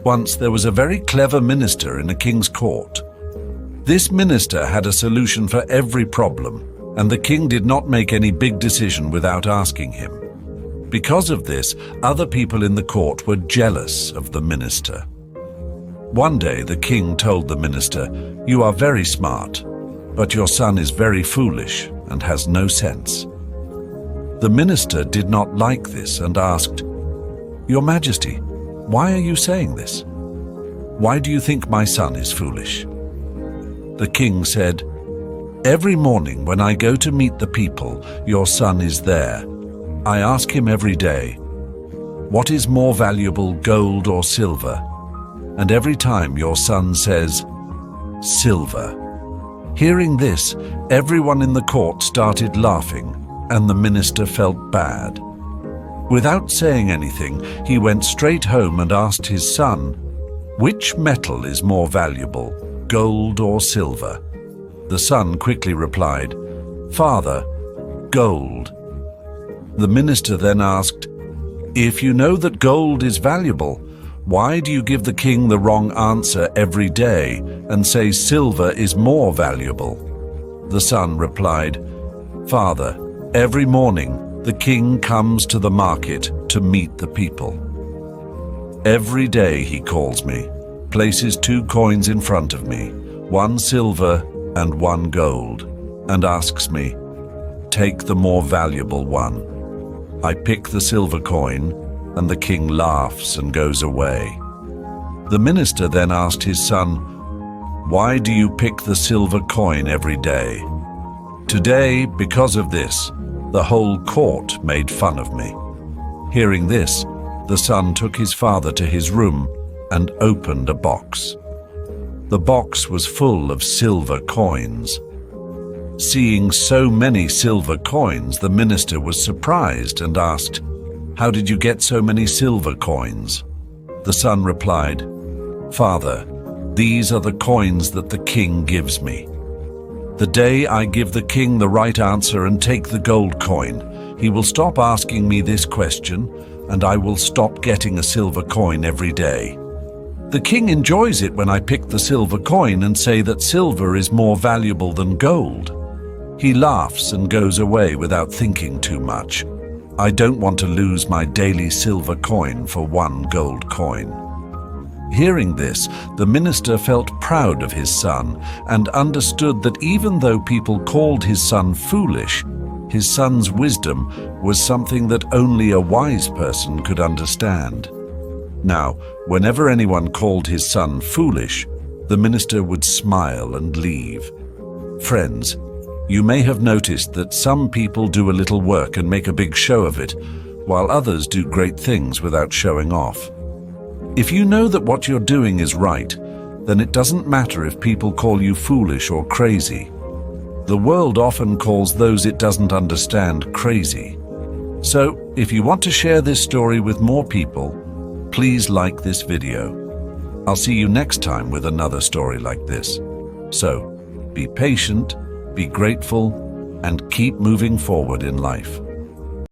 Once there was a very clever minister in a king's court. This minister had a solution for every problem, and the king did not make any big decision without asking him. Because of this, other people in the court were jealous of the minister. One day the king told the minister, "You are very smart, but your son is very foolish and has no sense." The minister did not like this and asked, "Your Majesty, why are you saying this? Why do you think my son is foolish?" The king said, "Every morning when I go to meet the people, your son is there. I ask him every day, 'What is more valuable, gold or silver?' And every time your son says, 'Silver.'" Hearing this, everyone in the court started laughing, and the minister felt bad. Without saying anything, he went straight home and asked his son, "Which metal is more valuable, gold or silver?" The son quickly replied, "Father, gold." The minister then asked, "If you know that gold is valuable, why do you give the king the wrong answer every day and say silver is more valuable?" The son replied, "Father, every morning the king comes to the market to meet the people. Every day he calls me, places 2 coins in front of me, 1 silver and 1 gold, and asks me, 'Take the more valuable one.' I pick the silver coin, and the king laughs and goes away." The minister then asked his son, "Why do you pick the silver coin every day?" "Today, because of this, the whole court made fun of me." Hearing this, the son took his father to his room and opened a box. The box was full of silver coins. Seeing so many silver coins, the minister was surprised and asked, "How did you get so many silver coins?" The son replied, "Father, these are the coins that the king gives me. The day I give the king the right answer and take the gold coin, he will stop asking me this question, and I will stop getting a silver coin every day. The king enjoys it when I pick the silver coin and say that silver is more valuable than gold. He laughs and goes away without thinking too much. I don't want to lose my daily silver coin for 1 gold coin." Hearing this, the minister felt proud of his son and understood that even though people called his son foolish, his son's wisdom was something that only a wise person could understand. Now, whenever anyone called his son foolish, the minister would smile and leave. Friends, you may have noticed that some people do a little work and make a big show of it, while others do great things without showing off. If you know that what you're doing is right, then it doesn't matter if people call you foolish or crazy. The world often calls those it doesn't understand crazy. So, if you want to share this story with more people, please like this video. I'll see you next time with another story like this. So, be patient, be grateful, and keep moving forward in life.